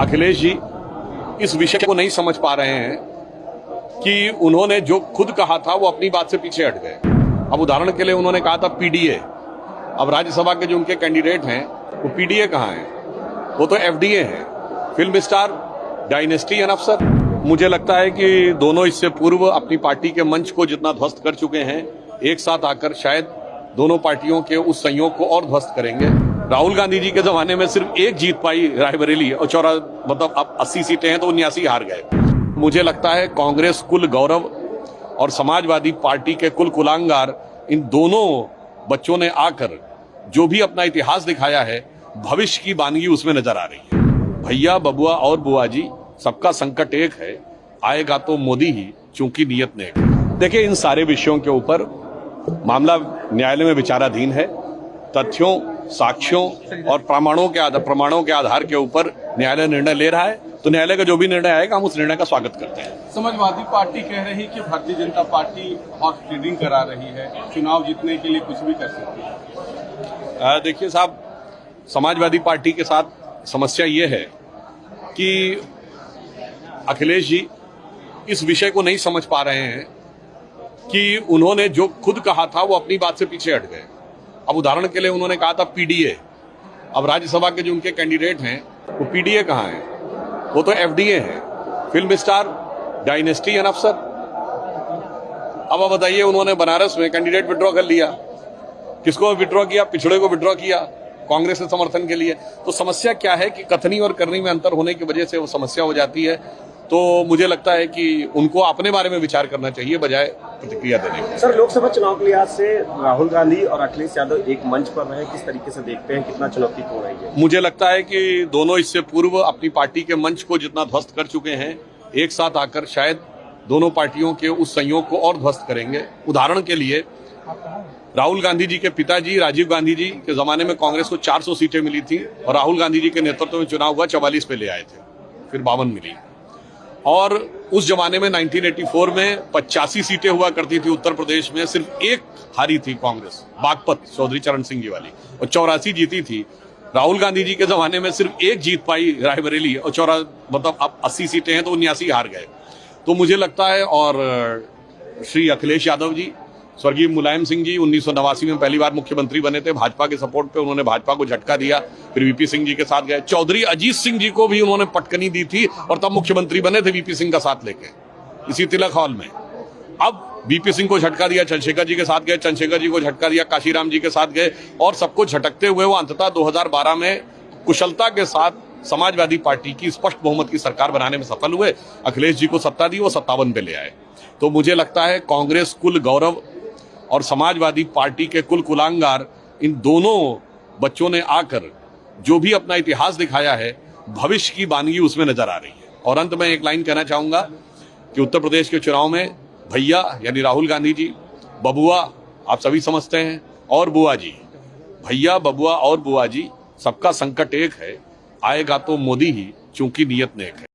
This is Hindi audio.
अखिलेश जी इस विषय को नहीं समझ पा रहे हैं कि उन्होंने जो खुद कहा था वो अपनी बात से पीछे हट गए। अब उदाहरण के लिए उन्होंने कहा था पीडीए, अब राज्यसभा के जो उनके कैंडिडेट हैं वो पीडीए कहाँ हैं? वो तो एफडीए हैं, फिल्म स्टार, डायनेस्टी एंड अफसर। मुझे लगता है कि दोनों इससे पूर्व अपनी पार्टी के मंच को जितना ध्वस्त कर चुके हैं, एक साथ आकर शायद दोनों पार्टियों के उस संयोग को और ध्वस्त करेंगे। राहुल गांधी जी के जमाने में सिर्फ एक जीत पाई रायबरेली, और 80 सीटें हैं तो 79 हार गए। मुझे लगता है कांग्रेस कुल गौरव और समाजवादी पार्टी के कुल कुलांगार, इन दोनों बच्चों ने आकर जो भी अपना इतिहास दिखाया है, भविष्य की वानगी उसमें नजर आ रही है। भैया, बबुआ और बुआ जी, सबका संकट एक है, आएगा तो मोदी ही, चूंकि नियत नेक है। देखिए, इन सारे विषयों के ऊपर मामला न्यायालय में विचाराधीन है। तथ्यों, साक्ष्यों और प्रमाणों के आधार के ऊपर न्यायालय निर्णय ले रहा है, तो न्यायालय का जो भी निर्णय आएगा हम उस निर्णय का स्वागत करते हैं। समाजवादी पार्टी कह रही है कि Bharatiya Janata party horse trading करा रही है, चुनाव जीतने के लिए कुछ भी कर सकती है। देखिए साहब, समाजवादी पार्टी के साथ समस्या ये है कि अखिलेश जी इस विषय को नहीं समझ पा रहे हैं कि उन्होंने जो खुद कहा था वो अपनी बात से पीछे हट गए। अब उदाहरण के लिए उन्होंने कहा था पीडीए, अब राज्यसभा के जो उनके कैंडिडेट हैं वो पीडीए कहाँ हैं? वो तो एफडीए हैं, फिल्म स्टार, डायनेस्टी एंड अफसर। अब बताइए, उन्होंने बनारस में कैंडिडेट विड्रॉ कर लिया। किसको विड्रॉ किया? पिछड़े को विड्रॉ किया, कांग्रेस के समर्थन के लिए। तो समस्या क्या है कि कथनी और करनी में अंतर होने की वजह से वो समस्या हो जाती है। तो मुझे लगता है कि उनको अपने बारे में विचार करना चाहिए बजाय प्रतिक्रिया देने के। सर, लोकसभा चुनाव के लिहाज से राहुल गांधी और अखिलेश यादव एक मंच पर रहे, किस तरीके से देखते हैं, कितना चुनौतीपूर्ण रही है? मुझे लगता है कि दोनों इससे पूर्व अपनी पार्टी के मंच को जितना ध्वस्त कर चुके हैं, एक साथ आकर शायद दोनों पार्टियों के उस संयोग को और ध्वस्त करेंगे। उदाहरण के लिए, राहुल गांधी जी के पिताजी राजीव गांधी जी के जमाने में कांग्रेस को 400 सीटें मिली थी, और राहुल गांधी जी के नेतृत्व में चुनाव हुआ, 44 पे ले आए थे, फिर 52 मिली। और उस जमाने में 1984 में 85 सीटें हुआ करती थी उत्तर प्रदेश में, सिर्फ एक हारी थी कांग्रेस, बागपत, चौधरी चरण सिंह जी वाली, और 84 जीती थी। राहुल गांधी जी के जमाने में सिर्फ एक जीत पाई रायबरेली, और 80 सीटें हैं तो 79 हार गए। तो मुझे लगता है, और श्री अखिलेश यादव जी, स्वर्गीय मुलायम सिंह जी 1989 में पहली बार मुख्यमंत्री बने थे, भाजपा के सपोर्ट पे उन्होंने भाजपा को झटका दिया, फिर वीपी सिंह जी के साथ गए। चौधरी अजीत सिंह जी को भी उन्होंने पटकनी दी थी और तब मुख्यमंत्री बने थे वीपी सिंह का साथ लेके, इसी तिलक हॉल में। अब वीपी सिंह को झटका दिया, चंद्रशेखर जी के साथ गए, चंद्रशेखर जी को झटका दिया, काशीराम जी के साथ गए, और सबको झटकते हुए वो अंततः 2012 में कुशलता के साथ समाजवादी पार्टी की स्पष्ट बहुमत की सरकार बनाने में सफल हुए। अखिलेश जी को सत्ता दी, वो 57 पे ले आए। तो मुझे लगता है कांग्रेस कुल गौरव और समाजवादी पार्टी के कुल कुलांगार, इन दोनों बच्चों ने आकर जो भी अपना इतिहास दिखाया है, भविष्य की वानगी उसमें नजर आ रही है। और अंत में एक लाइन कहना चाहूंगा कि उत्तर प्रदेश के चुनाव में भैया यानी राहुल गांधी जी, बबुआ आप सभी समझते हैं, और बुआ जी, भैया, बबुआ और बुआ जी, सबका संकट एक है, आएगा तो मोदी ही, चूंकि नियत नेक है।